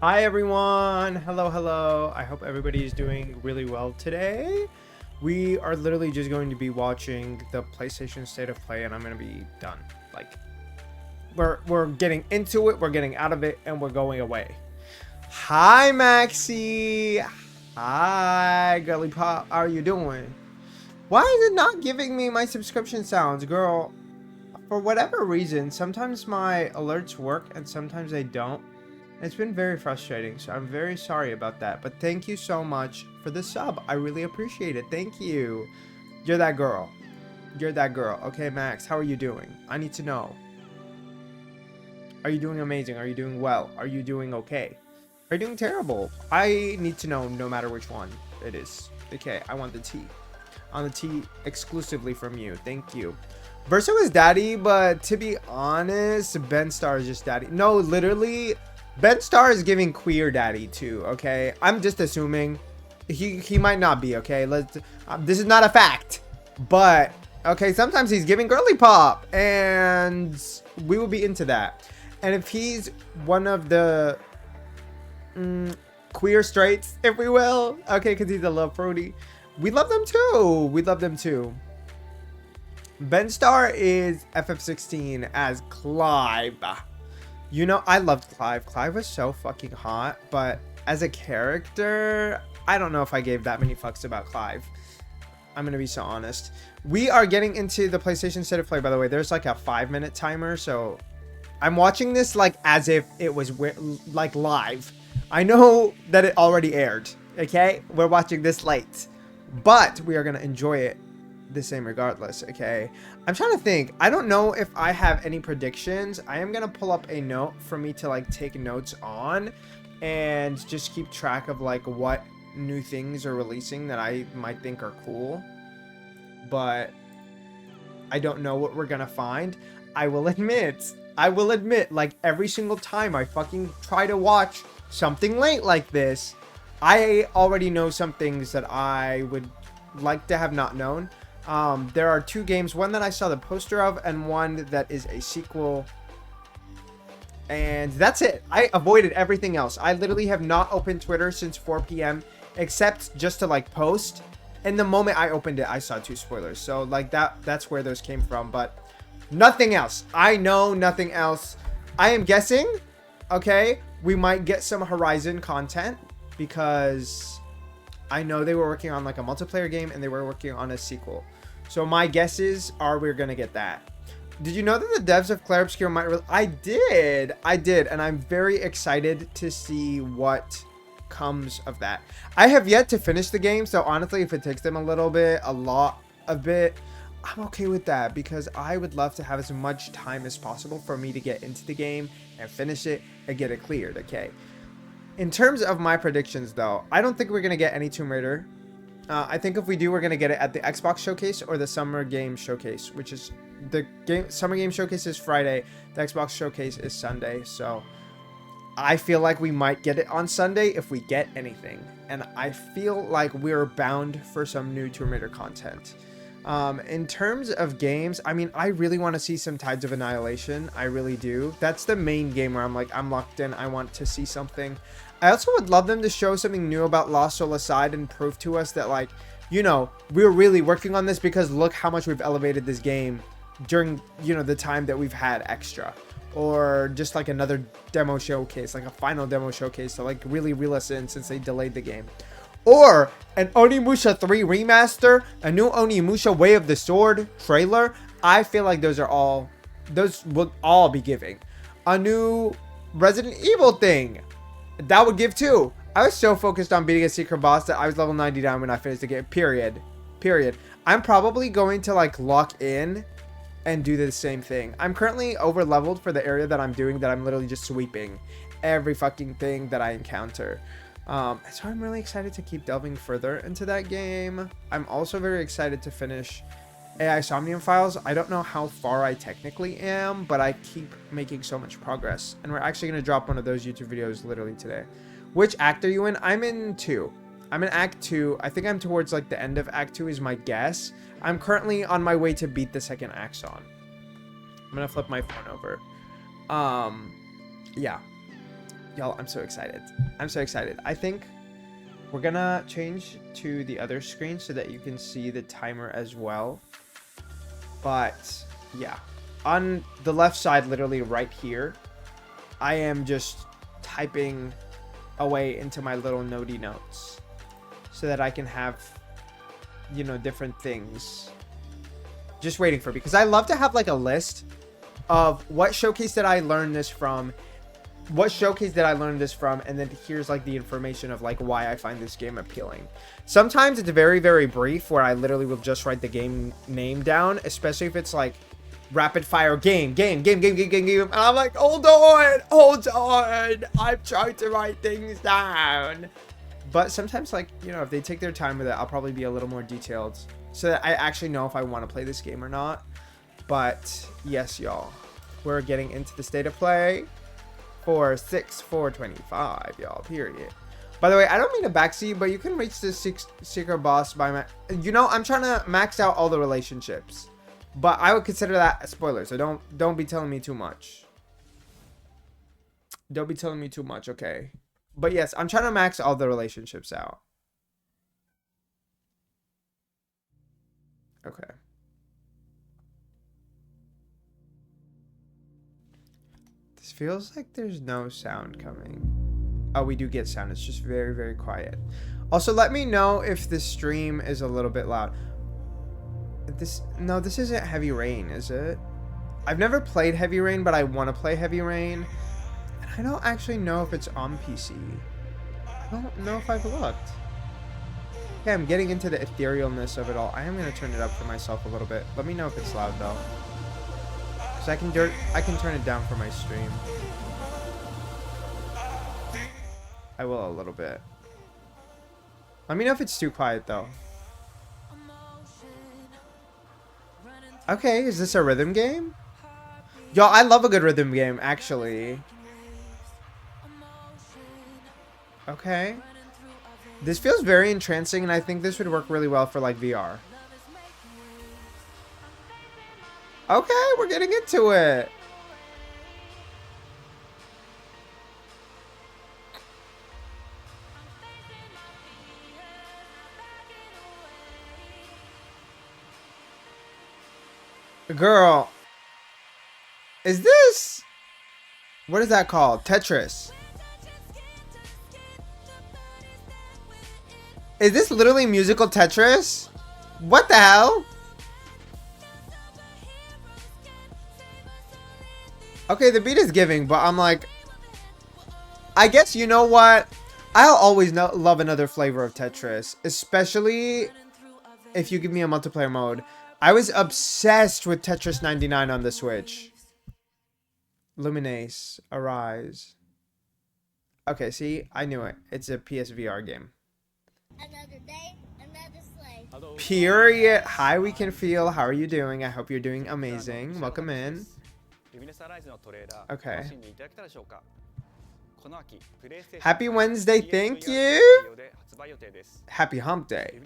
Hi everyone, hello. I hope everybody is doing really well today. We are literally just going to be watching the PlayStation State of Play and I'm going to be done. Like we're getting into it, we're getting out of it, and we're going away. Hi Maxie. Hi Girly Pop, how are you doing? Why is it not giving me my subscription sounds, girl? For whatever reason, sometimes my alerts work and sometimes they don't. It's been very frustrating, so I'm very sorry about that. But thank you so much for the sub. I really appreciate it. Thank you. You're that girl. You're that girl. Okay, Max, how are you doing? I need to know. Are you doing amazing? Are you doing well? Are you doing okay? Are you doing terrible? I need to know no matter which one it is. Okay, I want the tea. On the tea exclusively from you. Thank you. Versa was daddy, but to be honest, Ben Star is just daddy. No, literally... Ben Star is giving queer daddy too, okay? I'm just assuming he might not be, okay? This is not a fact. But okay, sometimes he's giving girly pop and we will be into that. And if he's one of the queer straights, if we will, okay, cuz he's a love fruity, we love them too. We love them too. Ben Star is FF16 as Clive. You know, I loved Clive. Clive was so fucking hot, but as a character, I don't know if I gave that many fucks about Clive. I'm gonna be so honest. We are getting into the PlayStation State of Play, by the way. There's like a 5-minute timer, so I'm watching this like as if it was like live. I know that it already aired, okay? We're watching this late, but we are gonna enjoy it the same regardless. Okay, I'm trying to think. I don't know if I have any predictions. I am gonna pull up a note for me to like take notes on and just keep track of like what new things are releasing that I might think are cool, but I don't know what we're gonna find. I will admit like every single time I fucking try to watch something late like this, I already know some things that I would like to have not known. There are 2 games, one that I saw the poster of and one that is a sequel, and that's it. I avoided everything else. I literally have not opened Twitter since 4 p.m. except just to like post, and the moment I opened it I saw 2 spoilers, so like that's where those came from, but nothing else. I know nothing else. I am guessing, okay, we might get some Horizon content because I know they were working on like a multiplayer game and they were working on a sequel. So my guesses are we're going to get that. Did you know that the devs of Clair Obscur might... I did. And I'm very excited to see what comes of that. I have yet to finish the game. So honestly, if it takes them a little bit, a bit, I'm okay with that because I would love to have as much time as possible for me to get into the game and finish it and get it cleared. Okay. In terms of my predictions, though, I don't think we're going to get any Tomb Raider. I think if we do, we're going to get it at the Xbox Showcase or the Summer Game Showcase, which is the Summer Game Showcase is Friday. The Xbox Showcase is Sunday. So I feel like we might get it on Sunday if we get anything. And I feel like we're bound for some new Tomb Raider content. In terms of games, I mean, I really want to see some Tides of Annihilation. I really do. That's the main game where I'm like, I'm locked in. I want to see something. I also would love them to show something new about Lost Soul Aside and prove to us that, like, you know, we're really working on this because look how much we've elevated this game during, you know, the time that we've had extra. Or just like another demo showcase, like a final demo showcase to like really reel us in since they delayed the game. Or an Onimusha 3 remaster, a new Onimusha Way of the Sword trailer. I feel like those will all be giving. A new Resident Evil thing, that would give too. I was so focused on beating a secret boss that I was level 90 down when I finished the game. Period. I'm probably going to like lock in and do the same thing. I'm currently over leveled for the area that I'm doing, that I'm literally just sweeping every fucking thing that I encounter. So I'm really excited to keep delving further into that game. I'm also very excited to finish AI Somnium Files. I don't know how far I technically am, but I keep making so much progress. And we're actually going to drop one of those YouTube videos literally today. Which act are you in? I'm in 2. I'm in Act 2. I think I'm towards like the end of Act 2 is my guess. I'm currently on my way to beat the second Axon. I'm going to flip my phone over. Yeah. Y'all, I'm so excited. I'm so excited. I think we're gonna change to the other screen so that you can see the timer as well. But yeah, on the left side, literally right here, I am just typing away into my little notey notes so that I can have, you know, different things just waiting for me, because I love to have like a list of what showcase did I learn this from, and then here's like the information of like why I find this game appealing. Sometimes it's very, very brief where I literally will just write the game name down, especially if it's like rapid fire game. And I'm like, hold on. I'm trying to write things down. But sometimes, like, you know, if they take their time with it, I'll probably be a little more detailed so that I actually know if I want to play this game or not. But yes, y'all, we're getting into the state of play for 425, y'all, period. By the way, I don't mean to backseat, but you can reach the secret boss by you know, I'm trying to max out all the relationships, but I would consider that a spoiler, so don't be telling me too much. Don't be telling me too much, okay? But yes, I'm trying to max all the relationships out. Okay. This feels like there's no sound coming. Oh, we do get sound. It's just very, very quiet. Also, let me know if this stream is a little bit loud. No, this isn't Heavy Rain, is it? I've never played Heavy Rain, but I want to play Heavy Rain. And I don't actually know if it's on PC. I don't know if I've looked. Okay, I'm getting into the etherealness of it all. I am going to turn it up for myself a little bit. Let me know if it's loud, though. Because I can turn it down for my stream. I will a little bit. Let me know if it's too quiet, though. Okay, is this a rhythm game? Yo, I love a good rhythm game, actually. Okay. This feels very entrancing, and I think this would work really well for, like, VR. Okay, we're getting into it. Girl. Is this... What is that called? Tetris. Is this literally musical Tetris? What the hell? Okay, the beat is giving, but I'm like... I guess, you know what? I'll always love another flavor of Tetris. Especially if you give me a multiplayer mode. I was obsessed with Tetris 99 on the Switch. Luminace, Arise. Okay, see? I knew it. It's a PSVR game. Another day, another slave. Period. Hi, we can feel. How are you doing? I hope you're doing amazing. Welcome in. Okay. Happy Wednesday. Thank you. Happy Hump Day.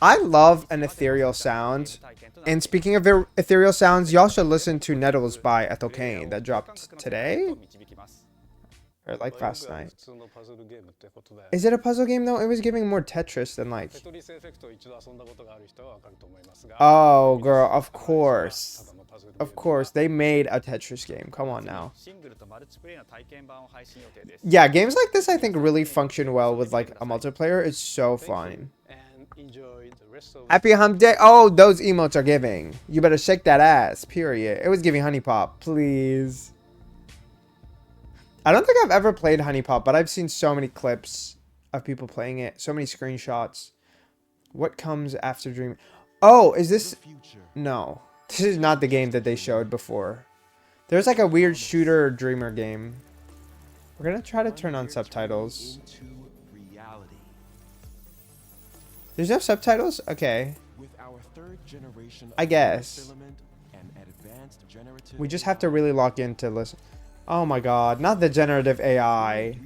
I love an ethereal sound. And speaking of ethereal sounds, y'all should listen to Nettles by Ethel Cain that dropped today. Or like last night. Is it a puzzle game though? It was giving more Tetris than like... Oh girl, of course. Of course, they made a Tetris game. Come on now. Yeah, games like this I think really function well with like a multiplayer. It's so fun. Happy Hump Day. Oh, those emotes are giving. You better shake that ass, period. It was giving Honey Pop, please. I don't think I've ever played Honey Pop, but I've seen so many clips of people playing it. So many screenshots. What comes after Dream? Oh, is this... No. This is not the game that they showed before. There's like a weird shooter dreamer game. We're going to try to turn on subtitles. There's no subtitles? Okay. I guess. We just have to really lock in to listen. Oh my god, not the generative AI.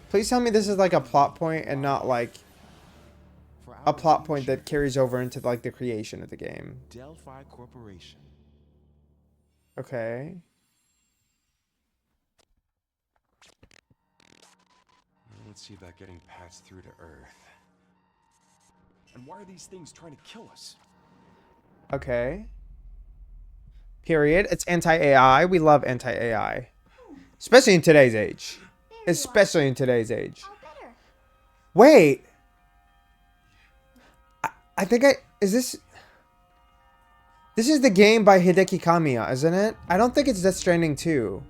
Please tell me this is like a plot point and not like a plot point that carries over into like the creation of the game. Delphi Corporation. Okay. Let's see about getting passed through to Earth. And why are these things trying to kill us? Okay. Period. It's anti-AI. We love anti-AI. Especially in today's age. Especially in today's age. Wait. I think is this... This is the game by Hideki Kamiya, isn't it? I don't think it's Death Stranding 2.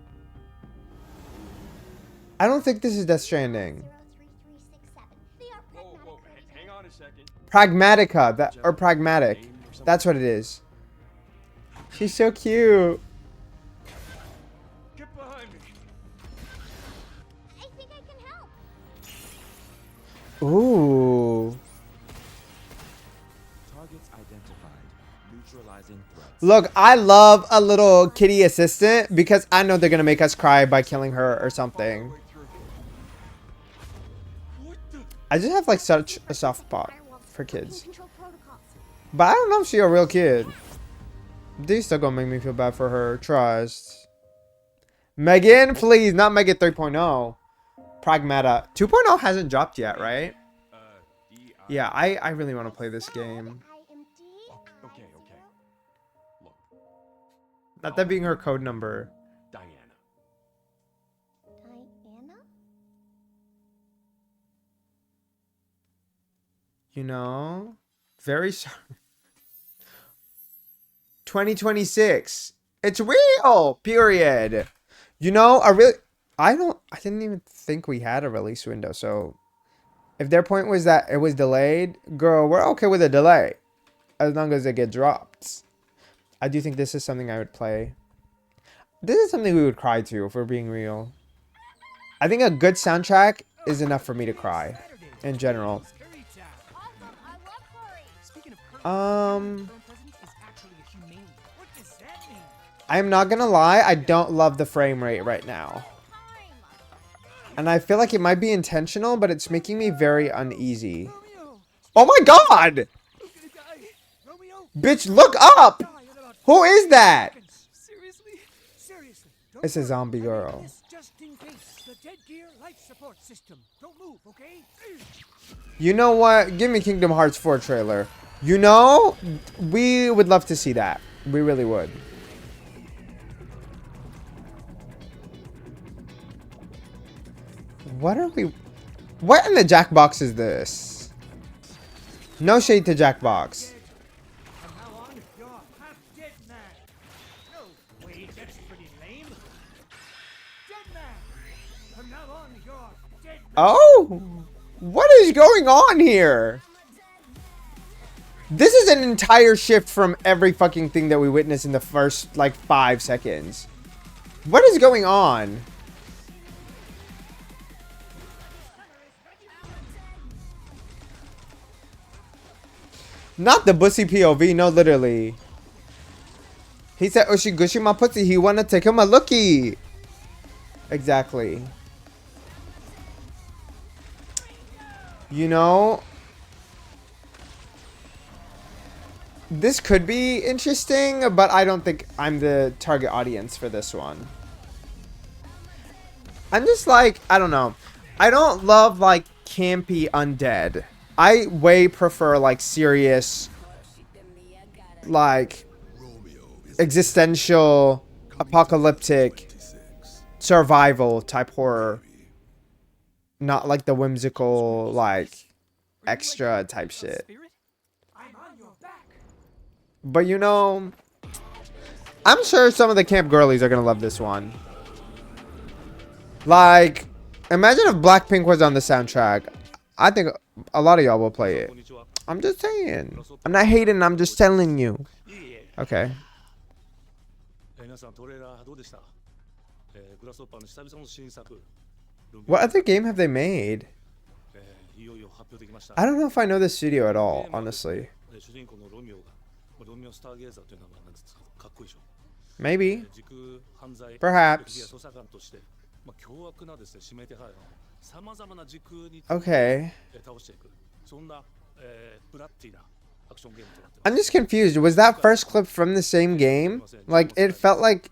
I don't think this is Death Stranding. Whoa, hang on a second. Pragmatica, or Pragmatic. That's what it is. She's so cute. Get behind me. I think I can help. Ooh. Targets identified. Neutralizing threats. Look, I love a little kitty assistant because I know they're gonna make us cry by killing her or something. I just have like such a soft spot for kids. But I don't know if she's a real kid. These still gonna make me feel bad for her. Trust. Megan, please, not Megan 3.0. Pragmata. 2.0 hasn't dropped yet, right? Yeah, I really want to play this game. Okay. Look. Not that being her code number. Diana. You know? Very sorry. 2026. It's real! Period. You know, I didn't even think we had a release window, so if their point was that it was delayed, girl, we're okay with a delay. As long as it gets dropped. I do think this is something I would play. This is something we would cry to, if we're being real. I think a good soundtrack is enough for me to cry. In general. I'm not gonna lie, I don't love the frame rate right now. And I feel like it might be intentional, but it's making me very uneasy. Oh my god! Bitch, look up! Who is that? It's a zombie girl. You know what? Give me Kingdom Hearts 4 trailer. You know, we would love to see that. We really would. What are we... What in the Jackbox is this? No shade to Jackbox. Oh! What is going on here? This is an entire shift from every fucking thing that we witnessed in the first, like, 5 seconds. What is going on? Not the bussy POV, no, literally. He said, Ushi Gushi my pussy, he wanna take him a lookie. Exactly. You know, this could be interesting, but I don't think I'm the target audience for this one. I'm just like, I don't know. I don't love like campy undead. I way prefer like serious, like existential, apocalyptic, survival type horror. Not like the whimsical, like, extra type shit. But you know, I'm sure some of the camp girlies are gonna love this one. Like, imagine if Blackpink was on the soundtrack. I think a lot of y'all will play it. I'm just saying. I'm not hating, I'm just telling you. Okay. What other game have they made? I don't know if I know the studio at all, honestly. Maybe. Perhaps. Okay. I'm just confused. Was that first clip from the same game? Like, it felt like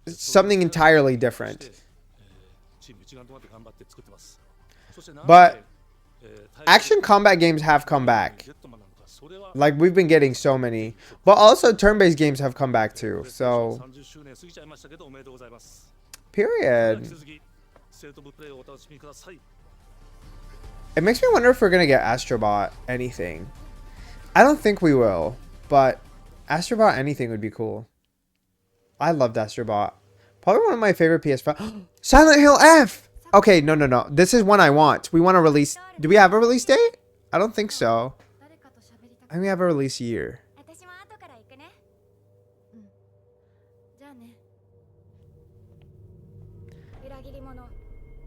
something entirely different. But action combat games have come back. Like, we've been getting so many. But also turn-based games have come back too. So, period. It makes me wonder if we're gonna get Astrobot anything. I don't think we will, but Astrobot anything would be cool. I loved Astrobot. Probably one of my favorite PS5. Silent Hill F! Okay, no. This is one I want. We want to release... Do we have a release date? I don't think so. I think we have a release year.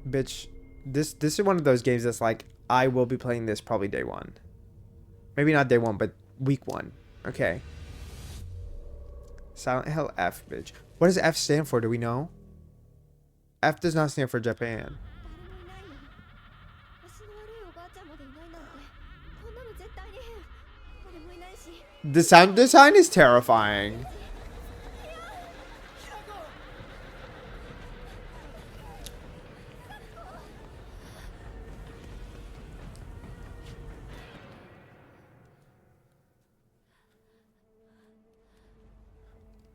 Bitch, this is one of those games that's like, I will be playing this probably day one. Maybe not day one, but week one. Okay. Silent Hill F, bitch. What does F stand for? Do we know? F does not stand for Japan. The sound design is terrifying.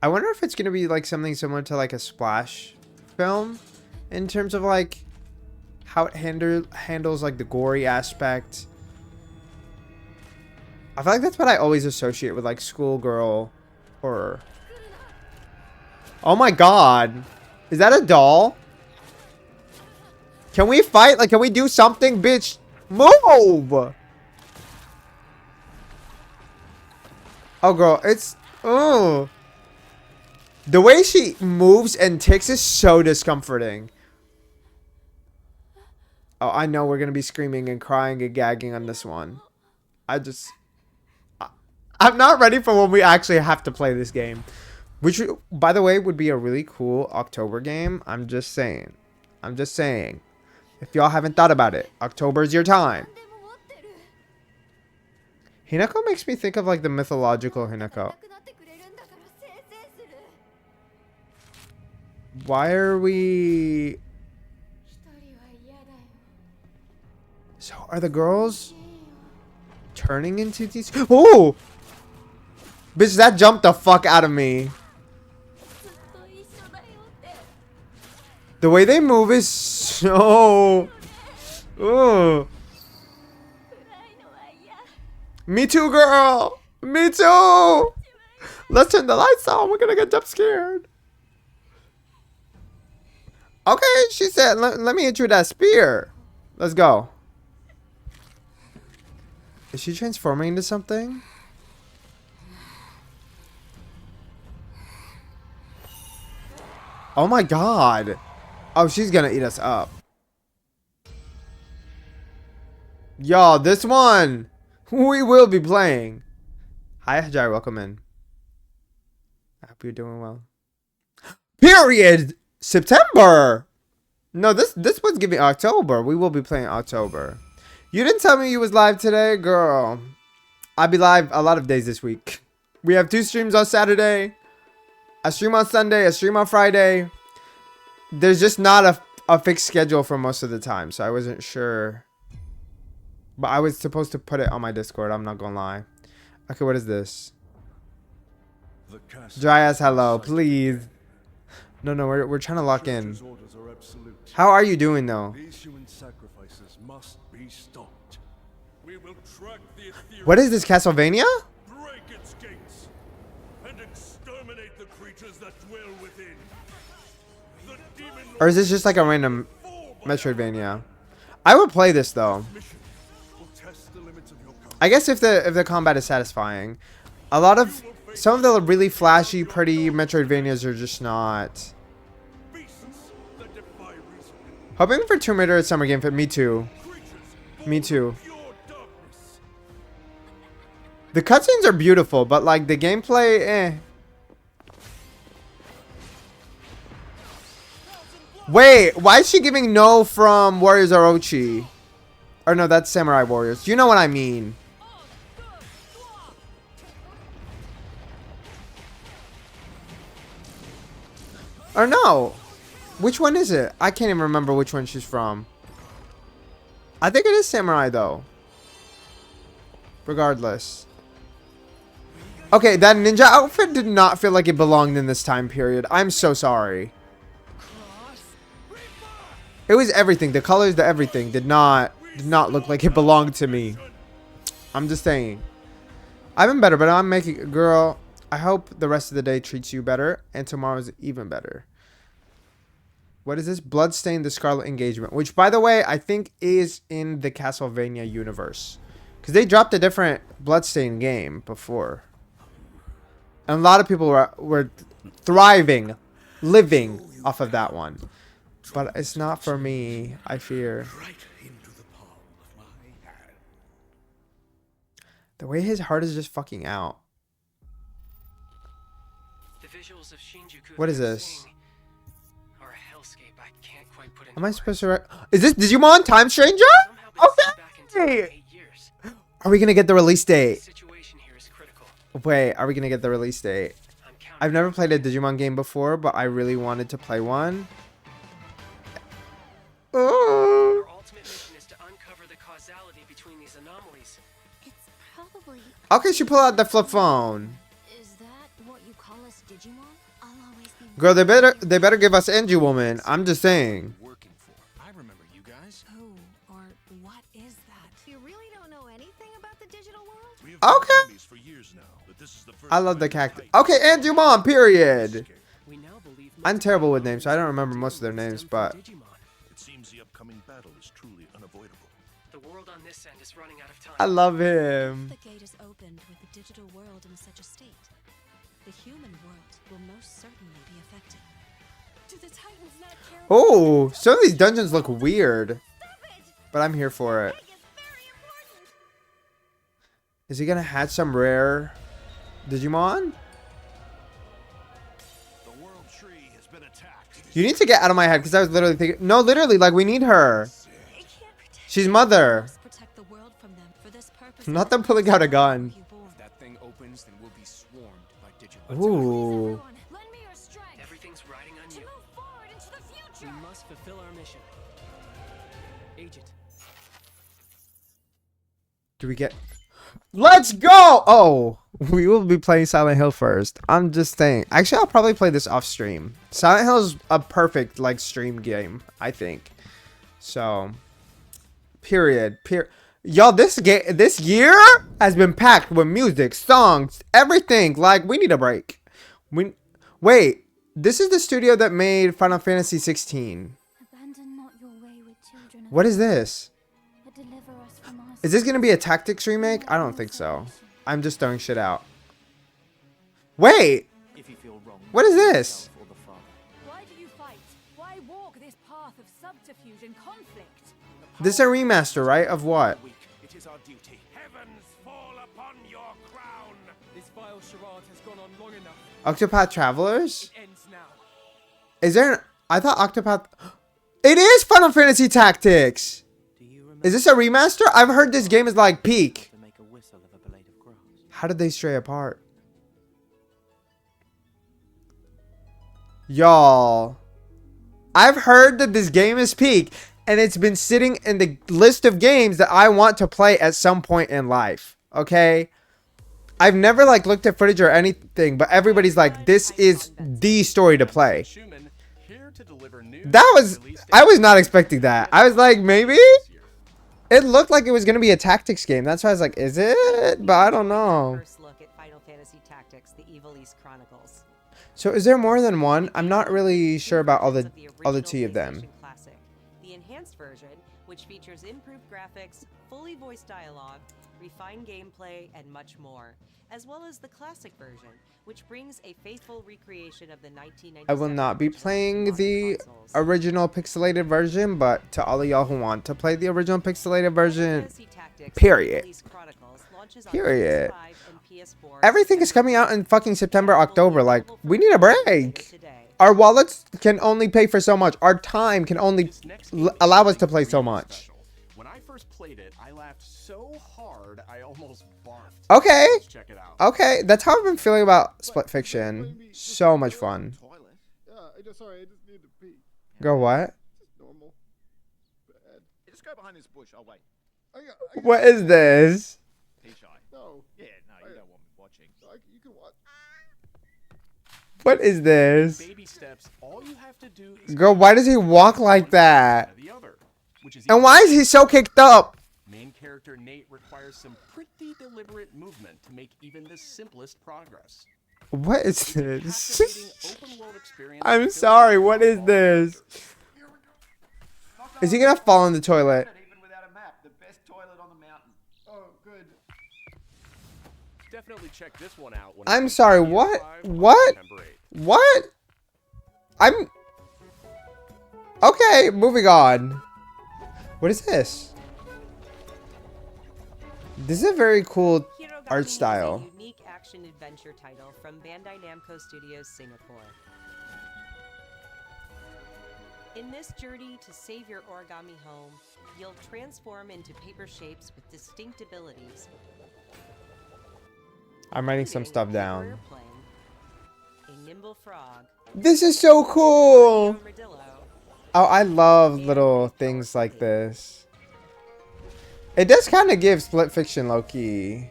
I wonder if it's going to be like something similar to like a Splash film in terms of like how it handles like the gory aspect. I feel like that's what I always associate with like schoolgirl horror. Oh my god. Is that a doll? Can we fight? Like, can we do something, bitch? Move! Oh, girl, it's... Oh. The way she moves and ticks is so discomforting. Oh, I know we're going to be screaming and crying and gagging on this one. I'm not ready for when we actually have to play this game. Which, by the way, would be a really cool October game. I'm just saying. If y'all haven't thought about it, October's your time. Hinako makes me think of like the mythological Hinako. Why are we... So are the girls turning into these... Oh! Bitch, that jumped the fuck out of me. The way they move is so... Ooh. Me too, girl. Me too. Let's turn the lights on. We're gonna get jump scared. Okay, she said, let me hit you with that spear. Let's go. Is she transforming into something? Oh my god. Oh, she's gonna eat us up. Y'all, this one we will be playing. Hi, Jai, welcome in. I hope you're doing well. Period. September. No, this one's giving October. We will be playing October. You didn't tell me you was live today, girl. I'll be live a lot of days this week. We have 2 streams on Saturday, a stream on Sunday, a stream on Friday. There's just not a fixed schedule for most of the time, so I wasn't sure. But I was supposed to put it on my Discord, I'm not gonna lie. Okay, what is this? Dryas, hello, please. No, we're trying to lock in. How are you doing though? What is this, Castlevania? Break its gates and exterminate the creatures that dwell within. The demon Or is this just like a random Metroidvania? I would play this though. I guess if the combat is satisfying. Some of the really flashy, pretty Metroidvanias are just not. Hoping for Tomb Raider at Summer Game Fit. Me too. Me too. The cutscenes are beautiful, but like the gameplay, eh. Wait, why is she giving no from Warriors Orochi? Or no, that's Samurai Warriors. You know what I mean. Or no. Which one is it? I can't even remember which one she's from. I think it is Samurai though. Regardless. Okay, that ninja outfit did not feel like it belonged in this time period. I'm so sorry. It was everything. The colors, the everything did not look like it belonged to me. I'm just saying. I've been better, but I'm making... Girl, I hope the rest of the day treats you better. And tomorrow's even better. What is this? Bloodstained the Scarlet Engagement. Which, by the way, I think is in the Castlevania universe. Because they dropped a different Bloodstained game before. And a lot of people were thriving, living off of that one. But it's not for me, I fear. The way his heart is just fucking out. What is this? Am I supposed to... Is this Digimon Time Stranger? Okay! Are we gonna get the release date? Wait, are we gonna get the release date? I've never played a Digimon game before, but I really wanted to play one. Oh. Our ultimate mission is to uncover the causality between these anomalies. It's probably... Okay, she pull out the flip phone. Is that what you call us, Digimon? I'll always be... Girl, they better give us Angie Woman. I'm just saying. Working for. I remember you guys. Who or what is that? You really don't know anything about the digital world? We have been Okay. enemies for years now, but this is the first I love the time cactus. Okay, Angie Mom, period. We now believe... I'm terrible with names, so I don't remember most of their names, but... It seems the upcoming battle is truly unavoidable. The world on this end is running out of time. I love him. The gate is opened with the digital world in such a state. The human world will most certainly be affected. Do the Titans not care? Oh, some of these dungeons look weird. But I'm here for it. Is he gonna hatch some rare Digimon? The world tree has been attacked. You need to get out of my head because I was literally thinking... No, literally, like, we need her. She's mother. Protect the world from them. For this purpose, Not them pulling out a gun. If that thing opens, then we'll be swarmed by Digimon. Ooh. Lend me your strength. Everything's riding on you. To move forward into the future. We must fulfill our mission. Agent. Do we get... Let's go! Oh, we will be playing Silent Hill first. I'm just saying. Actually, I'll probably play this off stream. Silent Hill is a perfect, like, stream game, I think. So, period. Y'all, this year has been packed with music, songs, everything. Like, we need a break. Wait, this is the studio that made Final Fantasy 16. Abandon not your wayward children. What is this? Deliver us from our Is this gonna be a Tactics remake? I don't think so. I'm just throwing shit out. Wait! If you feel wrong, What is this? or the father. Why do you fight? Why walk this path of subterfuge and conflict? This is a remaster, right? Of what? Weak. It is our duty. Heavens fall upon your crown. This vile charade has gone on long enough. Octopath Travelers? It ends now. Is there an... I thought Octopath... It is Final Fantasy Tactics! Do you remember Is this a remaster? I've heard this game is like peak. to make a whistle of a blade of grass? How did they stray apart? Y'all. I've heard that this game is peak. And it's been sitting in the list of games that I want to play at some point in life. Okay? I've never like looked at footage or anything. But everybody's like, this is the story to play. Schumann, here to deliver news. That was... I was not expecting that. I was like, maybe? It looked like it was going to be a tactics game. That's why I was like, is it? But I don't know. First look at Final Fantasy Tactics: The Evil East Chronicles. So is there more than one? I'm not really sure about all the original two of them. PlayStation Classic. The enhanced version, which features improved graphics, fully voiced dialogue, refined gameplay, and much more, as well as the classic version, which brings a faithful recreation of the 1997. I will not be original playing modern the consoles. original pixelated version, but to all of y'all who want to play the original pixelated version, Fantasy Tactics: period. Evil East Chronicles launches on Period. PS5 and PS4 everything is coming out in fucking September, October. Like, we need a break. today. Our wallets can only pay for so much. Our time can only This next game allow is us to play so really much. special. When I first played it, I laughed so hard I almost barfed. Okay. Let's check it out. Okay, that's how I've been feeling about Split Fiction. So much fun. sorry, I just need to pee. Go what? Just normal. Bad. Just go behind this bush. I'll wait. I got What is this? Pee shy. No. Yeah, no, you don't want me watching. You can watch. What is this? Baby steps. All you have to do is Girl, why does he walk like that? the other, which is And why is he so kicked up? Main character Nate requires some pretty deliberate movement to make even the simplest progress. What is Captivating this? open world experience I'm filled sorry, with what is all this? characters. Is he gonna fall in the toilet? Even without a map, the best toilet on the mountain. Oh, good. Definitely check this one out. When I'm it sorry, comes to what? PS5 on What? September 8th. What? I'm... Okay, moving on. What is this? This is a very cool Hirogami art style. is a unique action-adventure title from Bandai Namco Studios Singapore. In this journey to save your origami home, you'll transform into paper shapes with distinct abilities. I'm writing some including stuff a down. airplane, a nimble frog, This is so cool. an armadillo, Oh, I love little things like this. It does kind of give Split Fiction low-key.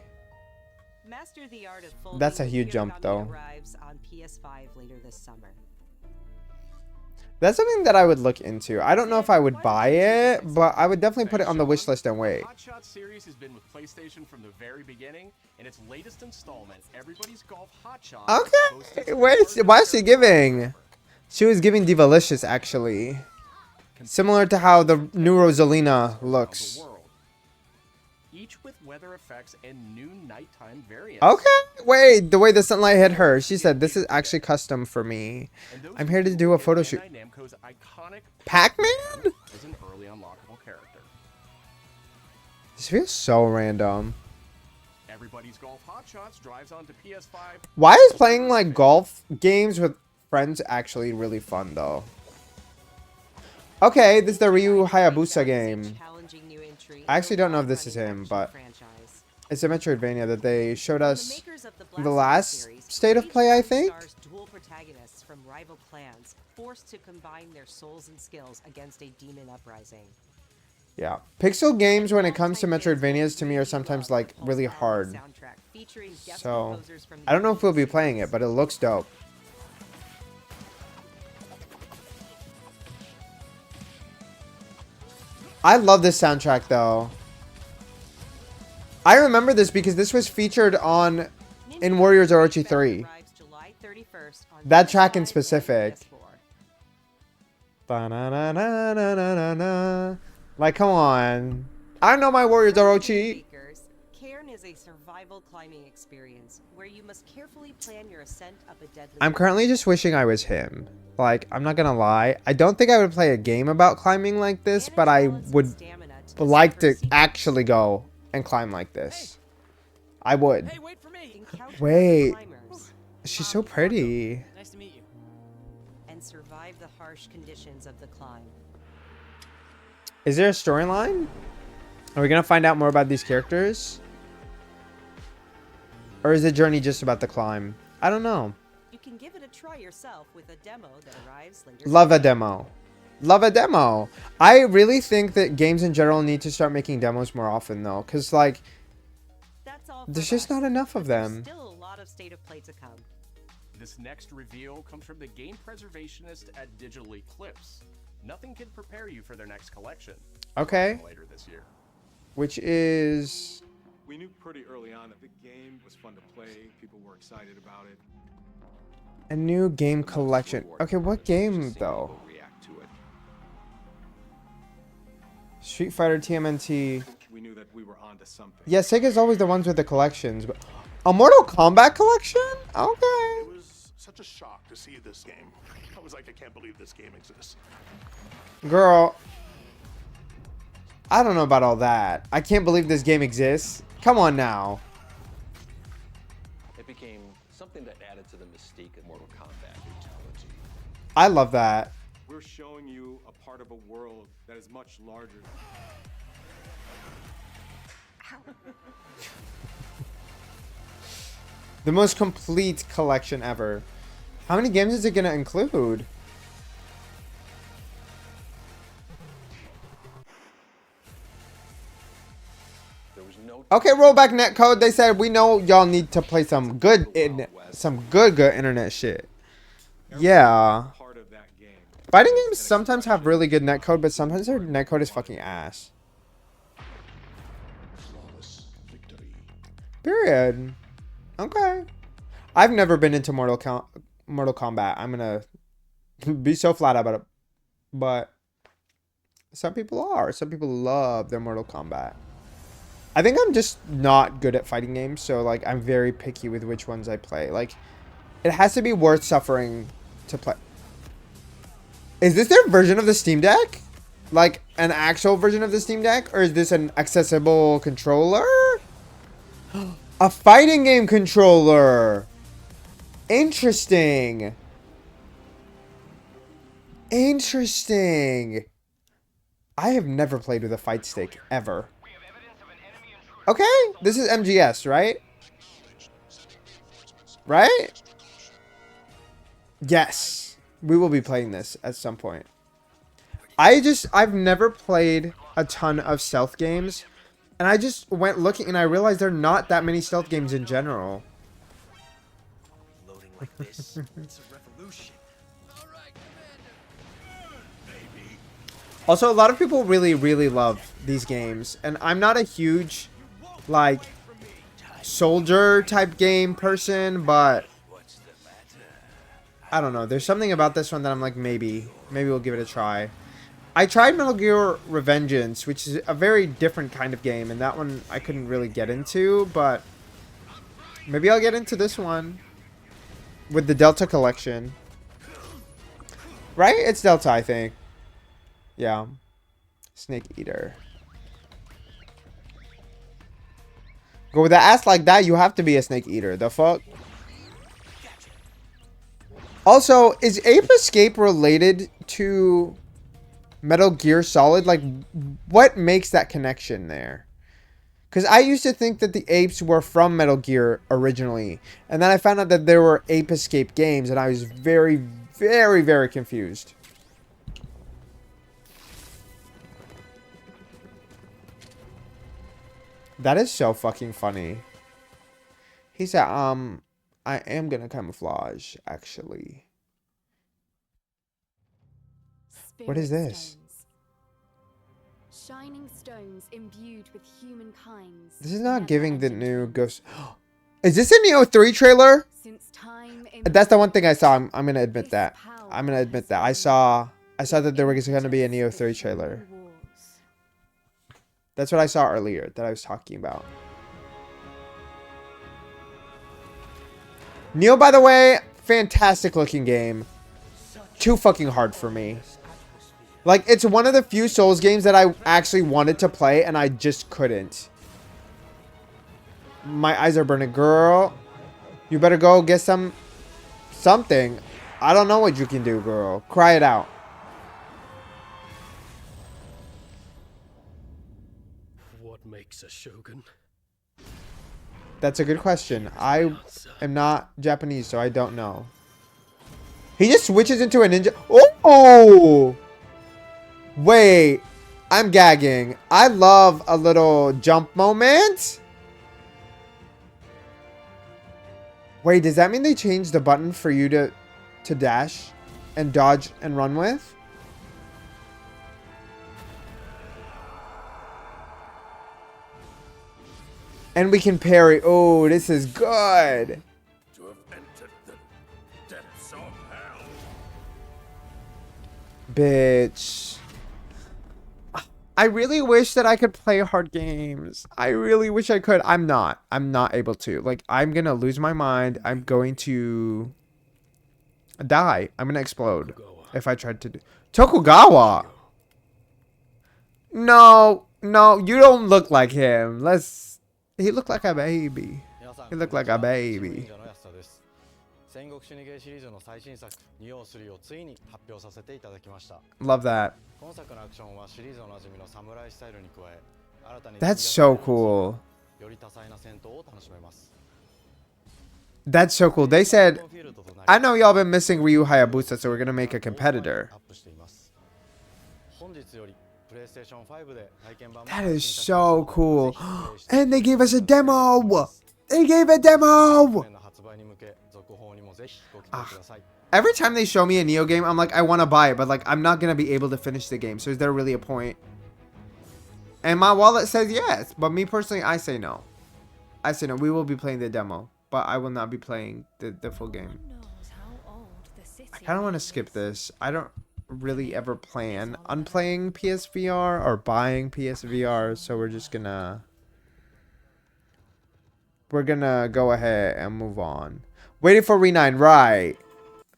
Master the art of folding. That's a huge jump, Hirogami though. arrives on PS5 later this summer. That's something that I would look into. I don't know if I would buy it, but I would definitely put it on the wish list and wait. Hot Shot series has been with PlayStation from the very beginning, and its latest installment, Everybody's Golf Hot Shot. Okay, wait, why is she giving? She was giving Divalicious, actually. Similar to how the new Rosalina looks. Each with weather effects and new nighttime variants. Okay, wait, the way the sunlight hit her, she said, this is actually custom for me. I'm here to do a photo shoot. Bandai Namco's iconic Pac-Man? is an early unlockable character. This feels so random. Everybody's Golf Hot Shots drives onto PS5. Why is playing like golf games with friends actually really fun though? Okay, this is the Ryu Hayabusa game. Challenging new entry I actually in the don't know if this is long-running him, action but franchise. it's a Metroidvania that they showed The us makers of the the Blast last series state of play, I each think. stars dual protagonists from rival clans, forced to combine their souls and skills against a demon uprising. Yeah. Pixel games when it comes to Metroidvanias to me are sometimes like really hard. Soundtrack featuring guest So, composers from I don't know if we'll be series. playing it, but it looks dope. I love this soundtrack though. I remember this because this was featured on in Warriors Orochi 3. Arrives July 31st on That track in PS5 and specific. PS4. Ba-na-na-na-na-na-na. Like, come on. I know my Warriors Orochi. Speakers, Cairn is a survival climbing experience where you must carefully plan your ascent up a deadly I'm currently just wishing I was him. Like, I'm not gonna lie. I don't think I would play a game about climbing like this, but I would like to actually go and climb like this. I would. Hey, wait for me! Encounter Wait. climbers, She's so pretty. Nice to meet you. and survive the harsh conditions of the climb. Is there a storyline? Are we gonna find out more about these characters? Or is the journey just about the climb? I don't know. You can give it a try yourself with a demo that arrives later. Love a today. demo. Love a demo. I really think that games in general need to start making demos more often though. Cause like, That's all for there's just us, not enough of but there's them. Still a lot of state of play to come. This next reveal comes from the game preservationist at Digital Eclipse. Nothing can prepare you for their next collection. Okay. Later this year. Which is... We knew pretty early on that the game was fun to play. People were excited about it. a new game collection. Okay, what game though? React to it. Street Fighter TMNT. We knew that we were onto something. Yeah, Sega's always the ones with the collections. But a Mortal Kombat collection? Okay. It was such a shock to see this game. I was like, I can't believe this game exists. Girl. I don't know about all that. I can't believe this game exists. Come on now. It became something that added to the mystique of Mortal Kombat brutality. I love that. We're showing you a part of a world that is much larger. The most complete collection ever. How many games is it going to include? There's no Okay, rollback netcode. They said we know y'all need to play some good good internet shit. Yeah. Part of that game. Fighting games sometimes have really good netcode, but sometimes their netcode is fucking ass. Period. Okay. I've never been into Mortal Kombat. I'm gonna be so flat about it. But some people are. Some people love their Mortal Kombat. I think I'm just not good at fighting games, so like I'm very picky with which ones I play. Like, it has to be worth suffering to play. Is this their version of the Steam Deck? Like an actual version of the Steam Deck? Or is this an accessible controller? A fighting game controller. Interesting. Interesting. I have never played with a fight stick ever. Okay, this is MGS, right? Right? Yes. We will be playing this at some point. I've never played a ton of stealth games. And I just went looking and I realized there are not that many stealth games in general. Loading like this, it's a revolution. Also, a lot of people really, really love these games. And I'm not a huge, like, soldier type game person, but I don't know. There's something about this one that I'm like, maybe we'll give it a try. I tried Metal Gear Revengeance, which is a very different kind of game, and that one I couldn't really get into, but maybe I'll get into this one with the Delta Collection. Right? It's Delta, I think. Yeah. Snake Eater. Go with the ass like that, you have to be a Snake Eater. The fuck? Also, is Ape Escape related to Metal Gear Solid? Like, what makes that connection there? Because I used to think that the apes were from Metal Gear originally. And then I found out that there were Ape Escape games. And I was very, very, very confused. That is so fucking funny. He said, I am gonna camouflage, actually. What is this? Shining stones imbued with humankind's. This is not giving the new Ghost. Is this a Neo 3 trailer? That's the one thing I saw. I'm gonna admit that. I'm gonna admit that. I saw that there was gonna be a Neo 3 trailer. That's what I saw earlier that I was talking about. Neo, by the way, fantastic looking game. Too fucking hard for me. Like, it's one of the few Souls games that I actually wanted to play and I just couldn't. My eyes are burning. Girl, you better go get something. I don't know what you can do, girl. Cry it out. What makes a shogun? That's a good question. I am not Japanese, so I don't know. He just switches into a ninja. Oh! Wait. I'm gagging. I love a little jump moment. Wait, does that mean they changed the button for you to dash and dodge and run with? And we can parry. Oh, this is good. To have entered the depths of hell. Bitch. I really wish that I could play hard games. I really wish I could. I'm not able to. Like, I'm gonna lose my mind. I'm going to die. I'm gonna explode if I tried to do Tokugawa. No, you don't look like him. He looked like a baby. He looked like a baby. Love that. That's so cool. That's so cool. They said, I know y'all been missing Ryu Hayabusa, so we're gonna make a competitor. That is so cool. And they gave us a demo. They gave a demo. Every time they show me a Neo game, I'm like, I want to buy it, but like, I'm not going to be able to finish the game. So is there really a point? And my wallet says yes, but me personally, I say no. I say no. We will be playing the demo, but I will not be playing the full game. I kind of want to skip this. I don't really ever plan on playing PSVR or buying PSVR, so we're gonna go ahead and move on. Waiting for Re9, right?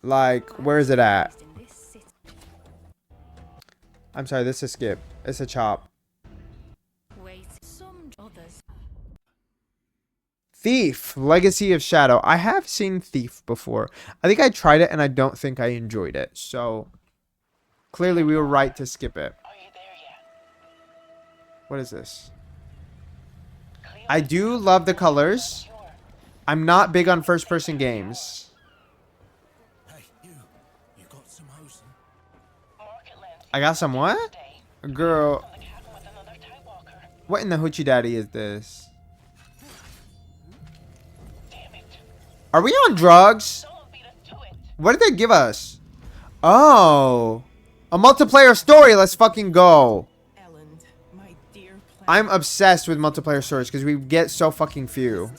Like, where is it at? I'm sorry, this is skip. It's a chop. Thief, Legacy of Shadow. I have seen Thief before. I think I tried it and I don't think I enjoyed it. So, clearly we were right to skip it. What is this? I do love the colors. I'm not big on first-person games. I got some what? Girl. What in the hoochie daddy is this? Are we on drugs? What did they give us? Oh. A multiplayer story. Let's fucking go. I'm obsessed with multiplayer stories because we get so fucking few.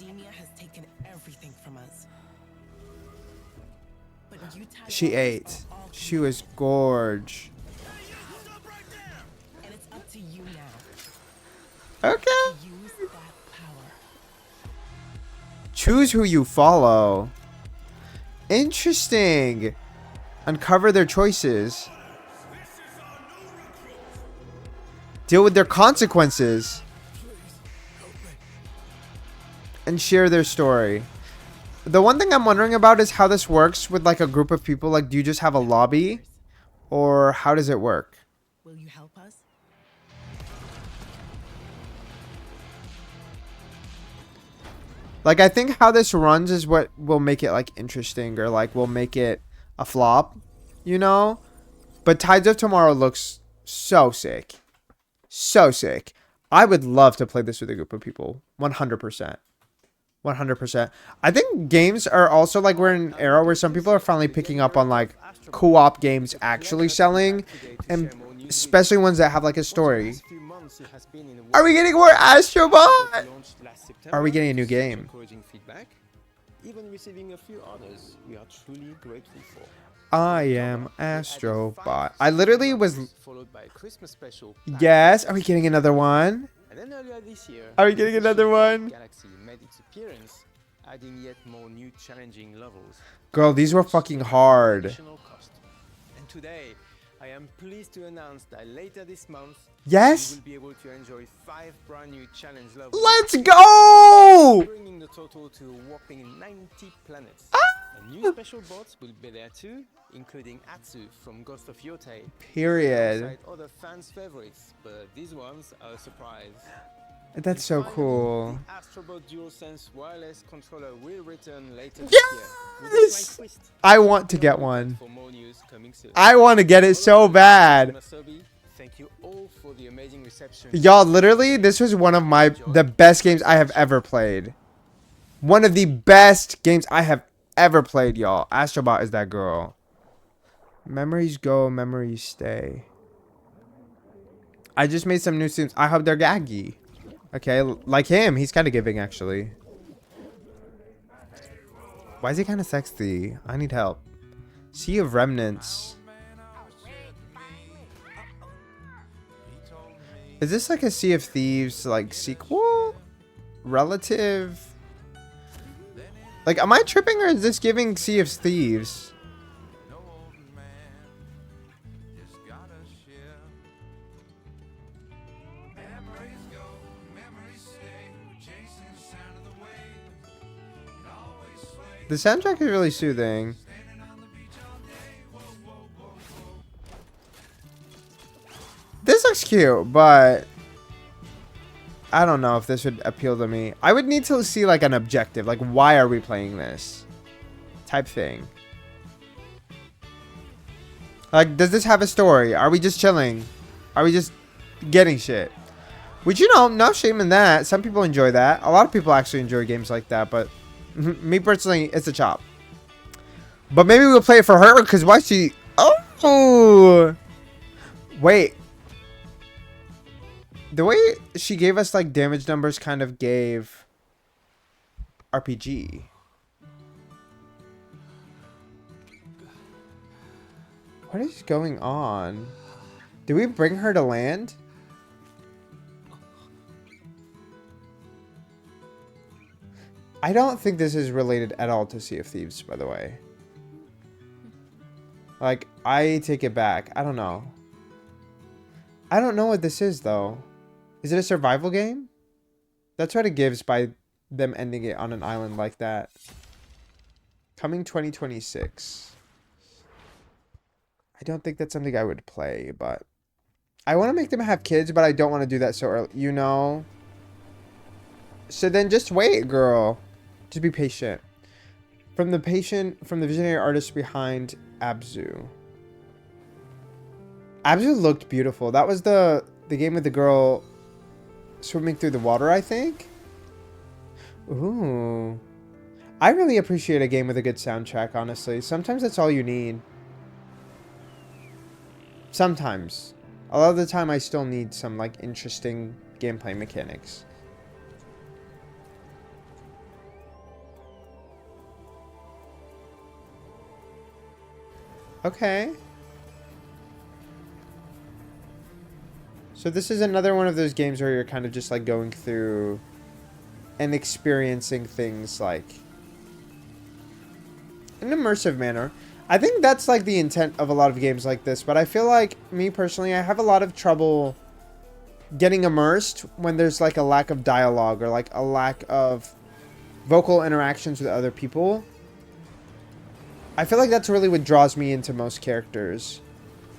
She ate. She was gorge. Okay. Choose who you follow. Interesting. Uncover their choices. Deal with their consequences. And share their story. The one thing I'm wondering about is how this works with like a group of people. Like, do you just have a lobby? Or how does it work? Will you help us? Like, I think how this runs is what will make it, like, interesting. Or, like, will make it a flop. You know? But Tides of Tomorrow looks so sick. So sick. I would love to play this with a group of people. 100%. 100%. I think games are also, like, we're in an era where some people are finally picking up on, like, co-op games actually selling. And especially ones that have, like, a story. Are we getting more Astrobot? Are we getting a new game? Even receiving a few others we are truly grateful for. I am Astrobot. I literally was... Followed by a Christmas special. Yes. Are we getting another one? And then earlier this year, are we getting another one? Galaxy made its appearance, adding yet more new challenging levels. Girl, these were fucking hard. And today, I am pleased to announce that later this month, yes, you will be able to enjoy 5 brand new challenge levels. Let's go! Bringing the total to a whopping 90 planets. Ah! And new special bots will be there too, including Atsu from Ghost of Yotei. Period. Alongside other fans' favorites, but these ones are a surprise. That's so cool. The Astrobot DualSense wireless controller will return later this year. Yes! I want to get one. I want to get it so bad. Thank you all for the amazing reception. Y'all, literally, this was one of the best games I have ever played. One of the best games I have ever played, y'all. Astrobot is that girl. Memories go, memories stay. I just made some new streams. I hope they're gaggy. Okay, like him. He's kind of giving, actually. Why is he kind of sexy? I need help. Sea of Remnants. Is this like a Sea of Thieves, like, sequel? Relative? Like, am I tripping or is this giving Sea of Thieves? The soundtrack is really soothing. This looks cute, but I don't know if this would appeal to me. I would need to see like an objective, like why are we playing this type thing. Like, does this have a story? Are we just chilling? Are we just getting shit. Which, you know, no shame in that. Some people enjoy that. A lot of people actually enjoy games like that. But me personally, it's a chop. But maybe we'll play it for her because why she... Oh! Wait. The way she gave us like damage numbers kind of gave RPG. What is going on? Did we bring her to land? I don't think this is related at all to Sea of Thieves, by the way. Like, I take it back. I don't know. I don't know what this is, though. Is it a survival game? That's what it gives by them ending it on an island like that. Coming 2026. I don't think that's something I would play, but... I want to make them have kids, but I don't want to do that so early, you know? So then just wait, girl. Just be patient. From the visionary artist behind Abzu. Abzu looked beautiful. That was the game with the girl swimming through the water, I think. Ooh. I really appreciate a game with a good soundtrack, honestly. Sometimes that's all you need. Sometimes. A lot of the time I still need some like interesting gameplay mechanics. Okay. So this is another one of those games where you're kind of just like going through and experiencing things like in an immersive manner. I think that's like the intent of a lot of games like this, but I feel like me personally, I have a lot of trouble getting immersed when there's like a lack of dialogue or like a lack of vocal interactions with other people. I feel like that's really what draws me into most characters.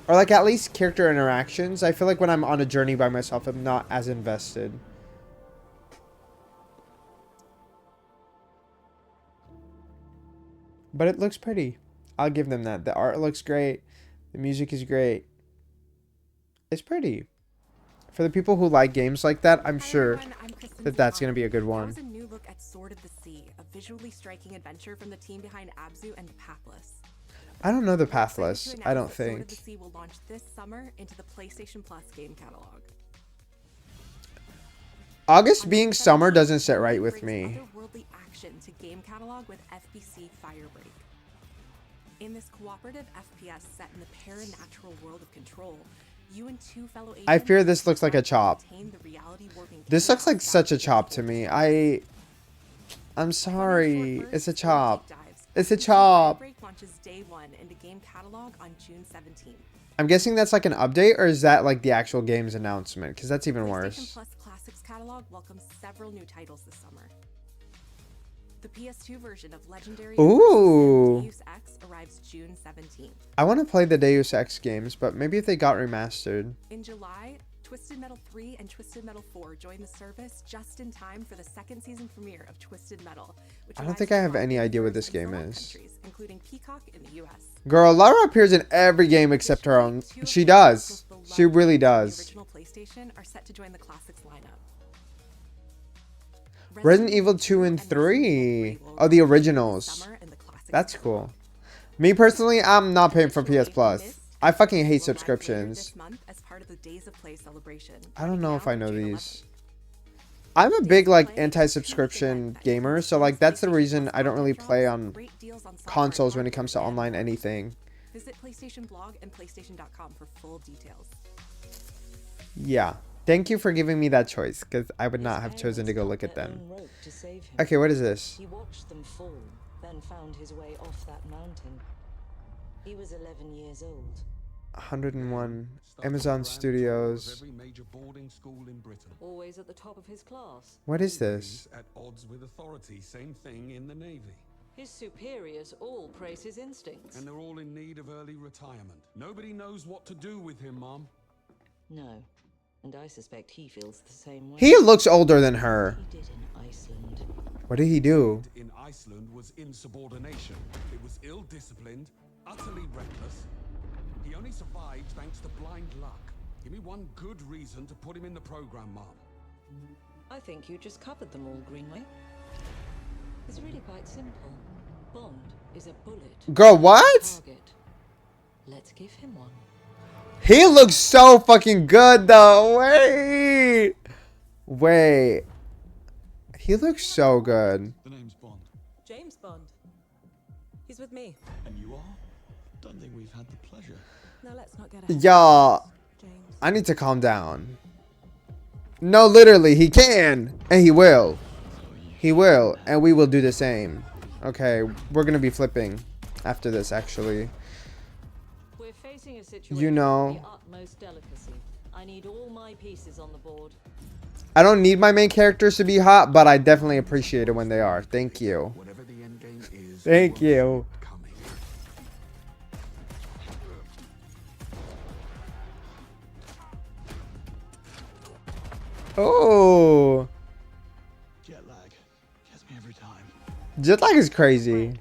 Or like at least character interactions. I feel like when I'm on a journey by myself, I'm not as invested. But it looks pretty. I'll give them that. The art looks great. The music is great. It's pretty. For the people who like games like that, I'm sure that that's going to be a good one. That was a new look at Sword of the Sea, a visually striking adventure from the team behind Abzu and The Pathless. I don't know The Pathless. I don't think. Sword of the Sea will launch this summer into the PlayStation Plus game catalog. August being summer doesn't sit right with me. Otherworldly action to game catalog with FBC Firebreak. In this cooperative FPS set in the paranatural world of Control, you and two fellow agents I fear this looks like a chop. This looks like such a chop to me. I'm sorry. It's a chop. It's a chop. Launches day one into game catalog on June 17th. I'm guessing that's like an update, or is that like the actual game's announcement? Because that's even worse. PlayStation Plus Classics catalog welcomes several new titles this summer. The PS2 version of Legendary Deus Ex arrives June 17th. I want to play the Deus Ex games, but maybe if they got remastered. In July, Twisted Metal 3 and Twisted Metal 4 join the service just in time for the second season premiere of Twisted Metal. Which I don't think I have any idea what this game is. Including Peacock in the US. Girl, Lara appears in every game except her own. She does. She really does. The original PlayStation are set to join the Classics lineup. Resident Evil 2 and 3. Oh, the originals. That's cool. Me personally, I'm not paying for PS Plus. I fucking hate subscriptions. I don't know if I know these. I'm a big like anti-subscription gamer, so like that's the reason I don't really play on consoles when it comes to online anything. Visit PlayStation Blog and PlayStation.com for full details. Yeah. Thank you for giving me that choice, because I would not have chosen to go look at them. Okay, what is this? He watched them fall, then found his way off that mountain. He was 11 years old. 101 Amazon Studios. Always at the top of his class. What is this? At odds with authority, same thing in the Navy. His superiors all praise his instincts. And they're all in need of early retirement. Nobody knows what to do with him, Mom. No. And I suspect he feels the same way. He looks older than her. He did in Iceland. What did he do? In Iceland was insubordination. It was ill-disciplined, utterly reckless. He only survived thanks to blind luck. Give me one good reason to put him in the program, Mom. I think you just covered them all, Greenway. It's really quite simple. Bond is a bullet. Girl, what? Target. Let's give him one. He looks so fucking good, though. Wait. He looks so good. The name's Bond. James Bond. He's with me. And you are? Don't think we've had the pleasure. Now let's not get ahead. Y'all, I need to calm down. No, literally, he can. And he will. He will. And we will do the same. Okay, we're going to be flipping after this, actually. We're facing a situation You know. of the utmost delicacy. I need all my pieces on the board. I don't need my main characters to be hot, but I definitely appreciate it when they are. Thank you. Whatever the end game is. Thank you. Oh. Jet lag. Gets me every time. Jet lag is crazy.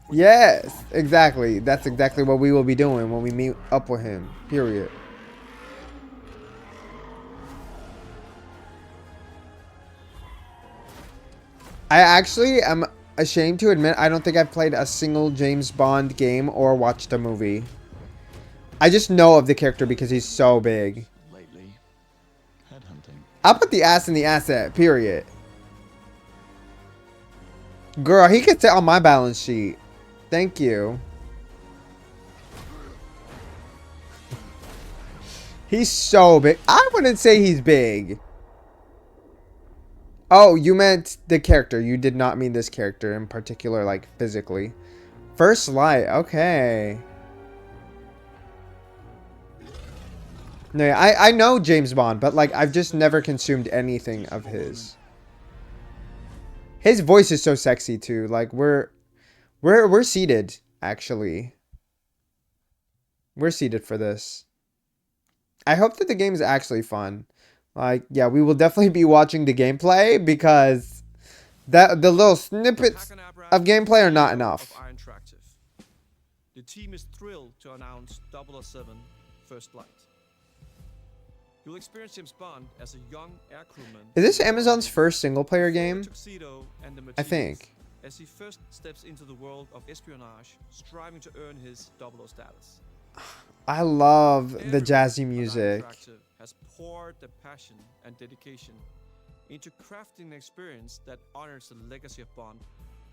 Yes, exactly. That's exactly what we will be doing when we meet up with him. Period. I actually am ashamed to admit I don't think I've played a single James Bond game or watched a movie. I just know of the character because he's so big. Lately, headhunting. I'll put the ass in the asset, period. Girl, he could sit on my balance sheet. Thank you. He's so big. I wouldn't say he's big. Oh, you meant the character. You did not mean this character in particular, like physically. First Light. Okay. No, I know James Bond, but like I've just never consumed anything of his. His voice is so sexy too. Like we're seated, actually. We're seated for this. I hope that the game is actually fun. Like, yeah, we will definitely be watching the gameplay because the little snippets of gameplay are not enough. The team is thrilled to announce 007 First Flight. You'll experience James Bond as a young air crewman. Is this Amazon's first single-player game? I think. As he first steps into the world of espionage, striving to earn his 00 status. I love the jazzy music. Has poured the passion and dedication into crafting an experience that honors the legacy of Bond,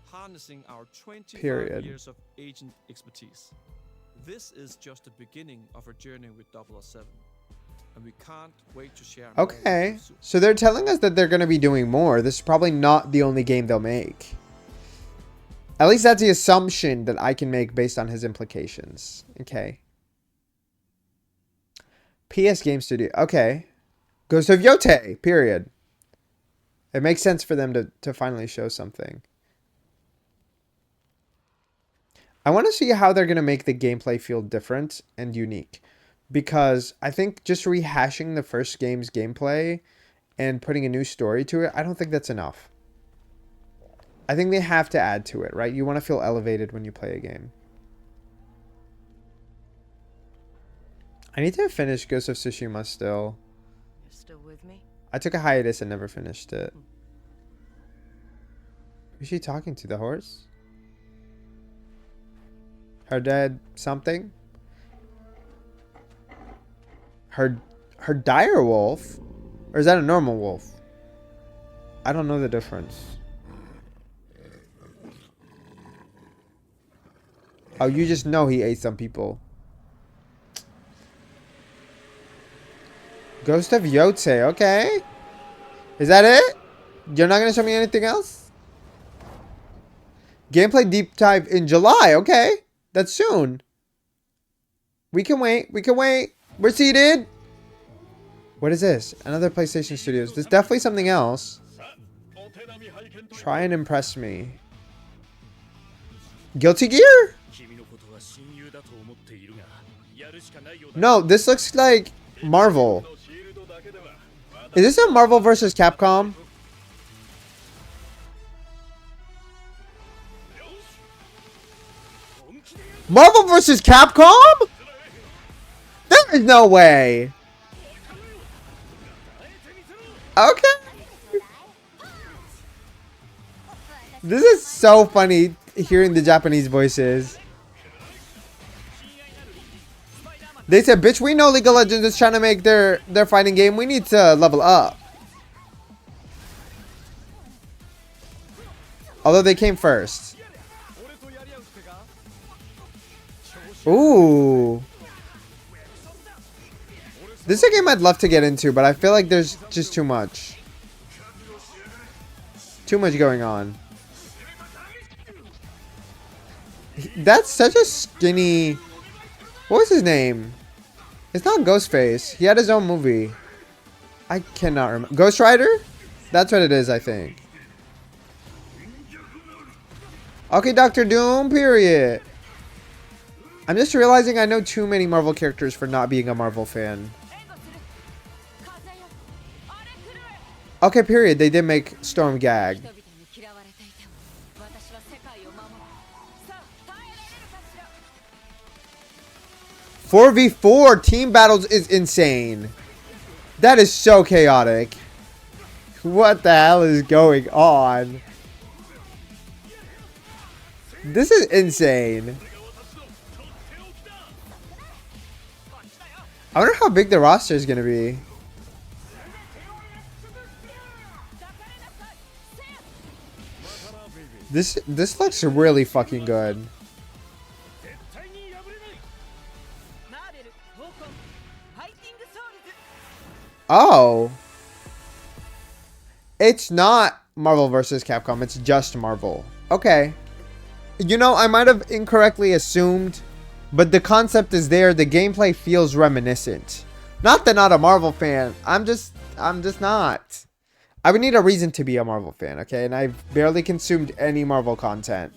harnessing our 25 years of agent expertise. This is just the beginning of our journey with 007, and we can't wait to share. Okay, so they're telling us that they're going to be doing more. This is probably not the only game they'll make. At least that's the assumption that I can make based on his implications. Okay. PS Game Studio. Okay. Ghost of Yote. Period. It makes sense for them to finally show something. I want to see how they're going to make the gameplay feel different and unique. Because I think just rehashing the first game's gameplay and putting a new story to it, I don't think that's enough. I think they have to add to it, right? You want to feel elevated when you play a game. I need to finish Ghost of Tsushima still. You're still with me? I took a hiatus and never finished it. Who's she talking to? The horse? Her dead something? Her dire wolf? Or is that a normal wolf? I don't know the difference. Oh, you just know he ate some people. Ghost of Yote, okay. Is that it? You're not going to show me anything else? Gameplay deep dive in July, okay. That's soon. We can wait, we can wait. We're seated. What is this? Another PlayStation Studios. There's definitely something else. Try and impress me. Guilty Gear? No, this looks like Marvel. Is this a Marvel vs. Capcom? Marvel vs. Capcom? That There's no way. Okay. This is so funny hearing the Japanese voices. They said, bitch, we know League of Legends is trying to make their fighting game. We need to level up. Although they came first. Ooh. This is a game I'd love to get into, but I feel like there's just too much. Too much going on. That's such a skinny... What was his name? It's not Ghostface. He had his own movie. I cannot remember. Ghost Rider? That's what it is, I think. Okay, Dr. Doom, period. I'm just realizing I know too many Marvel characters for not being a Marvel fan. Okay, period. They did make Storm gag. 4v4 team battles is insane. That is so chaotic. What the hell is going on? This is insane. I wonder how big the roster is going to be. This looks really fucking good. Oh. It's not Marvel vs. Capcom. It's just Marvel. Okay. You know, I might have incorrectly assumed, but the concept is there. The gameplay feels reminiscent. Not that I'm not a Marvel fan. I'm just not. I would need a reason to be a Marvel fan, okay? And I've barely consumed any Marvel content.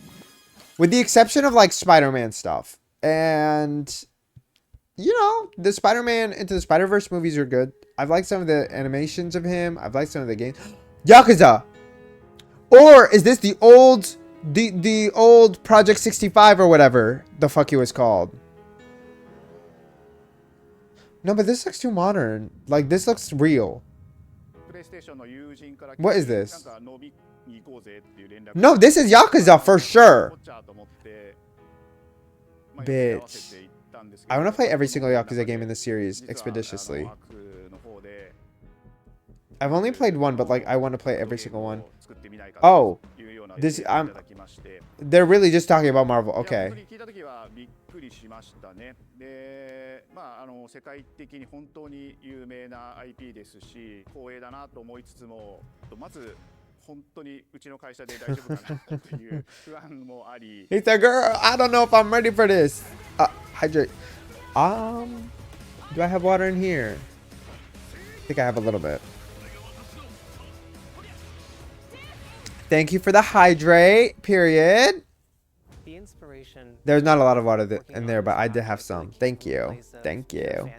With the exception of, like, Spider-Man stuff. And, you know, the Spider-Man Into the Spider-Verse movies are good. I've liked some of the animations of him. I've liked some of the games. Yakuza! Or is this the old... The old Project 65 or whatever the fuck it was called? No, but this looks too modern. Like, this looks real. What is this? No, this is Yakuza for sure. Bitch. I want to play every single Yakuza game in the series expeditiously. I've only played one, but like I want to play every single one. Oh, this they're really just talking about Marvel. Okay. 世界的に本当に有名な IP ですし、光栄だなと思いつつも、まず本当にうちの会社で大丈夫かなという不安もあり。He said, "Girl, I don't know if I'm ready for this." Hydrate. Do I have water in here? I think I have a little bit. Thank you for the hydrate. Period. The inspiration. There's not a lot of water in there, but I did have some. Thank you. Thank you.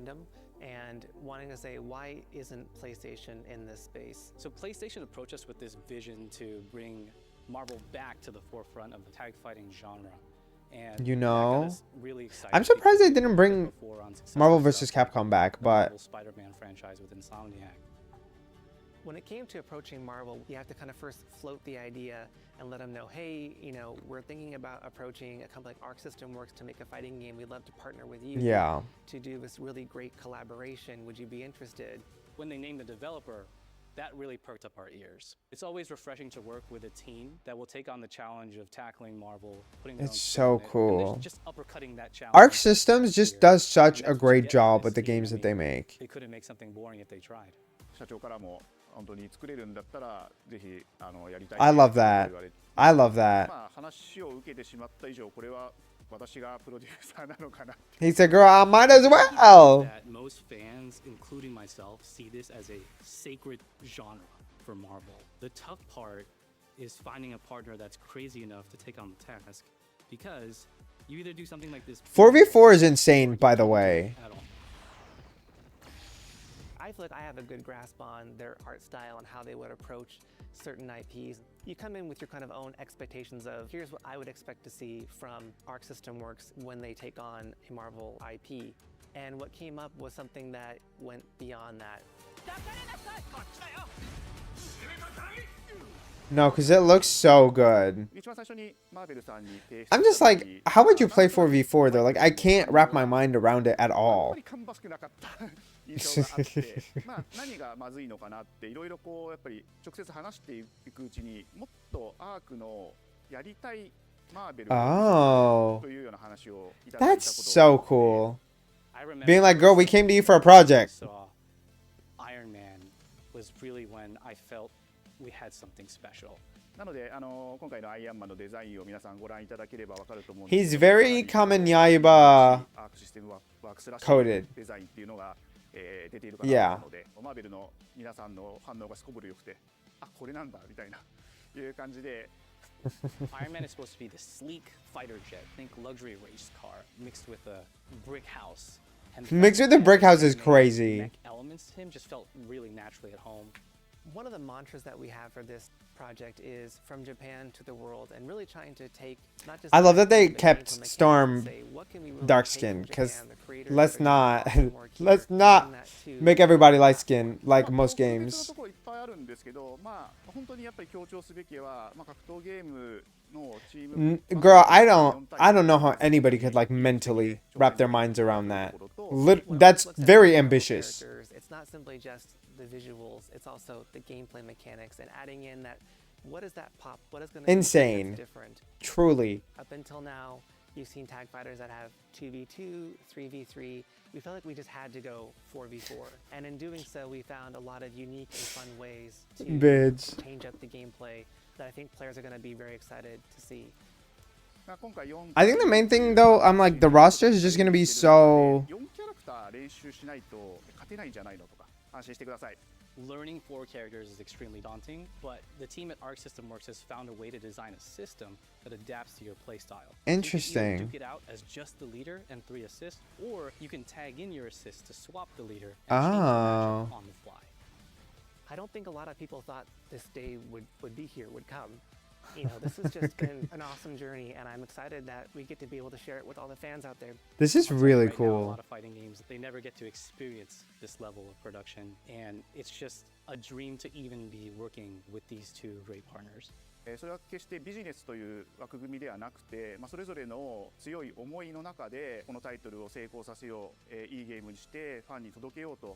And wanting to say, why isn't PlayStation in this space? So PlayStation approached us with this vision to bring Marvel back to the forefront of the tag fighting genre. And you know, really I'm surprised they didn't bring Marvel vs. Capcom back, but Spider-Man franchise with Insomniac. When it came to approaching Marvel, you have to kind of first float the idea and let them know, hey, you know, we're thinking about approaching a company like Arc System Works to make a fighting game. We'd love to partner with you to do this really great collaboration. Would you be interested? When they named the developer, that really perked up our ears. It's always refreshing to work with a team that will take on the challenge of tackling Marvel, putting their own so cool. Just uppercutting that challenge. Arc Systems just does such a great job with the games that they make. They couldn't make something boring if they tried. I love that. I love that. He said, girl, I might as well. That most fans, including myself, see this as a sacred genre for Marvel. The tough part is finding a partner that's crazy enough to take on the task, because you either do something like this. 4v4 is insane, by the way. I feel like I have a good grasp on their art style and how they would approach certain IPs. You come in with your kind of own expectations of, here's what I would expect to see from Arc System Works when they take on a Marvel IP. And what came up was something that went beyond that. No, because it looks so good. I'm just like, how would you play 4v4 though? Like, I can't wrap my mind around it at all. 印象があってまあ何がまずいのかなっていろいろこうやっぱり直接話していくうちにもっとアークのやりたいマーベルというような話をいただいたこと That's so cool. Being like, girl, we came to you for a project. Iron Man was really when I felt we had something special. なので今回のアイアンマンのデザインを皆さんご覧いただければわかると思うんですけ He's ど very Kamen Yaiba アークシステムワークスらしい coded. デザインっていうのが出ているかなと思うので、マーベルの皆さんの反応がすこぶる良くて、あ、これなんだみたいないう感じで。Iron Man is supposed to be the sleek fighter jet, think luxury race car mixed with a brick house. And Mixed with the brick house is crazy. Mech elements to him just felt really naturally at home. One of the mantras that we have for this project is from Japan to the world, and really trying to take not just. I love that they kept Storm dark skin, because let's not make everybody light skin like most games. Girl, I don't know how anybody could like mentally wrap their minds around that. That's very ambitious. It's not simply just the visuals, it's also the gameplay mechanics and adding in that what is that pop, what is going to insane be different. Truly. Up until now, you've seen tag fighters that have 2v2, 3v3. We felt like we just had to go 4v4, and in doing so, we found a lot of unique and fun ways to change up the gameplay that I think players are going to be very excited to see. I think the main thing though, I'm like, the roster is just going to be so Learning 4 characters is extremely daunting, but the team at Arc System Works has found a way to design a system that adapts to your playstyle. Interesting. You can duke it out as just the leader and 3 assists, or you can tag in your assists to swap the leader and change the matchup on the fly. I don't think a lot of people thought this day would be here, would come. You know, this has just been an awesome journey, and I'm excited that we get to be able to share it with all the fans out there. This is really right now, a cool. lot of fighting games, they never get to experience this level of production, and it's just a dream to even be working with these 2 great partners. それは決してビジネスという枠組みではなくて、それぞれの強い思いの中でこのタイトルを成功させよう、いいゲームにしてファンに届けようと。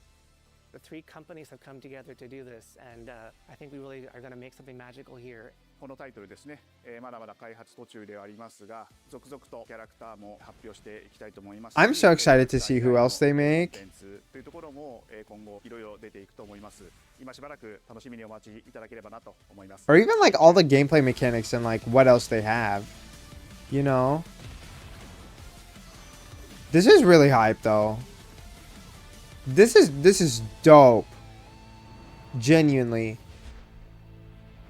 The 3 companies have come together to do this, and I think we really are going to make something magical here. このタイトルですね、まだまだ開発途中ではありますが、続々とキャラクターも発表していきたいと思います。I'm so excited to see who else they make. というところも今後いろいろ出ていくと思います。今しばらく楽しみにお待ちいただければなと思います。Or even like all the gameplay mechanics and like what else they have. You know? This is really hype though. This is dope. Genuinely.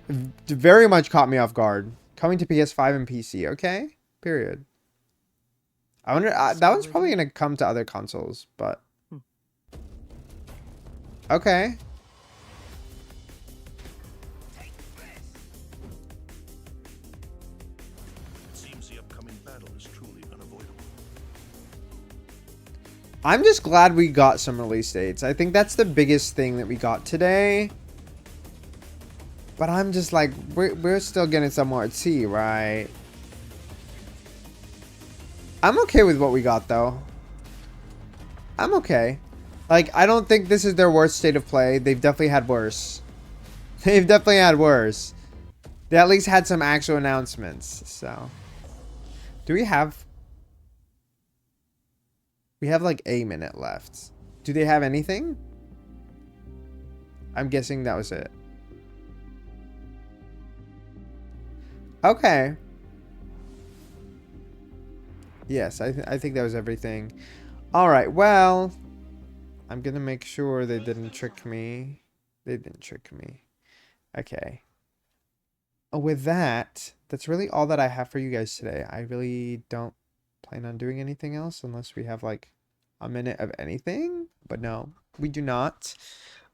Very much caught me off guard. Coming to PS5 and PC, okay? Period. I wonder, that one's probably gonna come to other consoles, but okay. It seems the upcoming battle is truly unavoidable. I'm just glad we got some release dates. I think that's the biggest thing that we got today. But I'm just like, we're still getting some more at sea, right? I'm okay with what we got, though. I'm okay. Like, I don't think this is their worst state of play. They've definitely had worse. They've definitely had worse. They at least had some actual announcements, so. Do we have... We have like a minute left. Do they have anything? I'm guessing that was it. Okay. Yes, I think that was everything. Alright, well. I'm gonna make sure they didn't trick me. They didn't trick me. Okay. With that, that's really all that I have for you guys today. I really don't plan on doing anything else unless we have like a minute of anything. But no, we do not.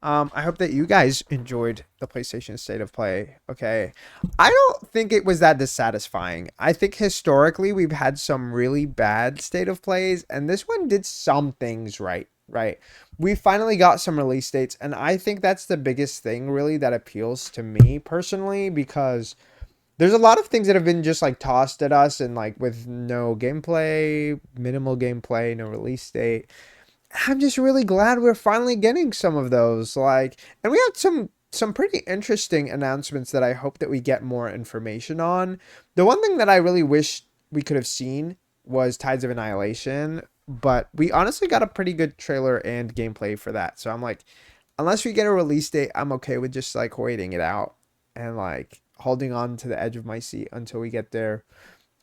I hope that you guys enjoyed the PlayStation State of Play. Okay. I don't think it was that dissatisfying. I think historically we've had some really bad State of Plays, and this one did some things right. Right. We finally got some release dates, and I think that's the biggest thing really that appeals to me personally, because there's a lot of things that have been just like tossed at us and like with no gameplay, minimal gameplay, no release date. I'm just really glad we're finally getting some of those. Like, and we had some pretty interesting announcements that I hope that we get more information on. The one thing that I really wish we could have seen was Tides of Annihilation, but we honestly got a pretty good trailer and gameplay for that. So I'm like, unless we get a release date, I'm okay with just like waiting it out and like holding on to the edge of my seat until we get there.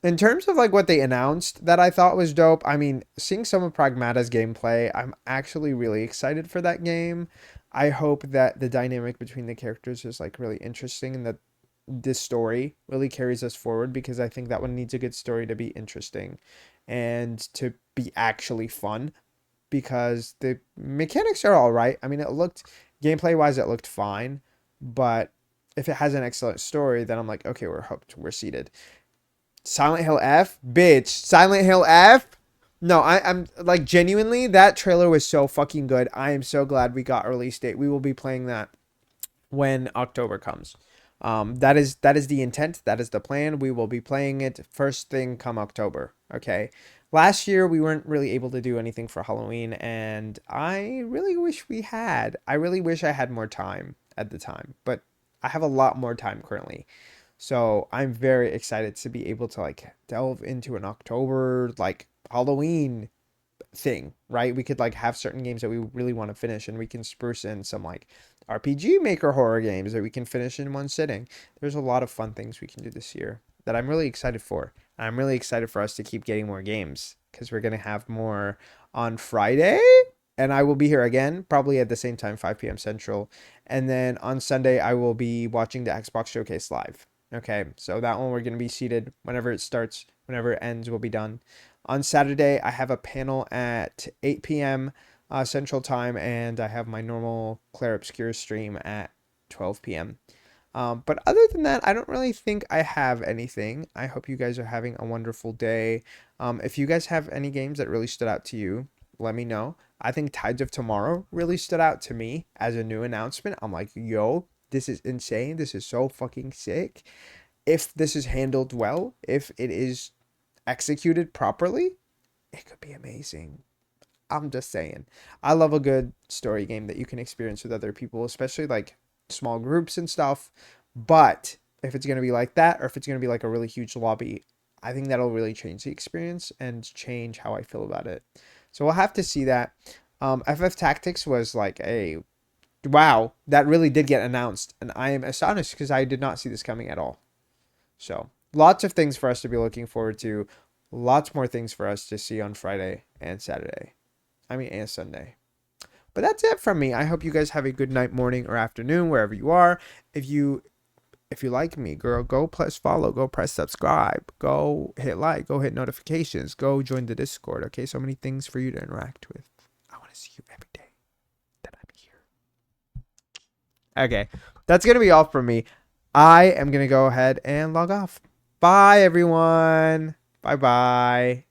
In terms of like what they announced that I thought was dope, I mean, seeing some of Pragmata's gameplay, I'm actually really excited for that game. I hope that the dynamic between the characters is like really interesting and that this story really carries us forward, because I think that one needs a good story to be interesting and to be actually fun, because the mechanics are all right. I mean, it looked gameplay wise, it looked fine, but if it has an excellent story, then I'm like, okay, we're hooked, we're seated. Silent Hill F, bitch. Silent Hill F. No, I'm like genuinely, that trailer was so fucking good. I am so glad we got a release date. We will be playing that when October comes. That is the intent. That is the plan. We will be playing it first thing come October. Okay. Last year we weren't really able to do anything for Halloween, and I really wish we had. I really wish I had more time at the time, but I have a lot more time currently. So I'm very excited to be able to like delve into an October like Halloween thing, right? We could like have certain games that we really want to finish, and we can spruce in some like RPG Maker horror games that we can finish in one sitting. There's a lot of fun things we can do this year that I'm really excited for. I'm really excited for us to keep getting more games, because we're going to have more on Friday, and I will be here again, probably at the same time, 5 p.m. Central. And then on Sunday, I will be watching the Xbox Showcase live. Okay, so that one we're going to be seated whenever it starts, whenever it ends, we'll be done. On Saturday, I have a panel at 8 p.m. Central Time, and I have my normal Claire Obscure stream at 12 p.m. But other than that, I don't really think I have anything. I hope you guys are having a wonderful day. If you guys have any games that really stood out to you, let me know. I think Tides of Tomorrow really stood out to me as a new announcement. I'm like, yo, this is insane. This is so fucking sick. If this is handled well, if it is executed properly, it could be amazing. I'm just saying. I love a good story game that you can experience with other people, especially like small groups and stuff. But if it's going to be like that, or if it's going to be like a really huge lobby, I think that'll really change the experience and change how I feel about it. So we'll have to see that. FF Tactics was like a wow, that really did get announced, and I am astonished because I did not see this coming at all. So lots of things for us to be looking forward to. Lots more things for us to see on Friday and Saturday. And Sunday. But that's it from me. I hope you guys have a good night, morning, or afternoon, wherever you are. If you like me, girl, go press follow, go press subscribe, go hit like, go hit notifications, go join the Discord. Okay, so many things for you to interact with. I want to see you every day that I'm here. Okay, that's going to be all from me. I am going to go ahead and log off. Bye, everyone. Bye-bye.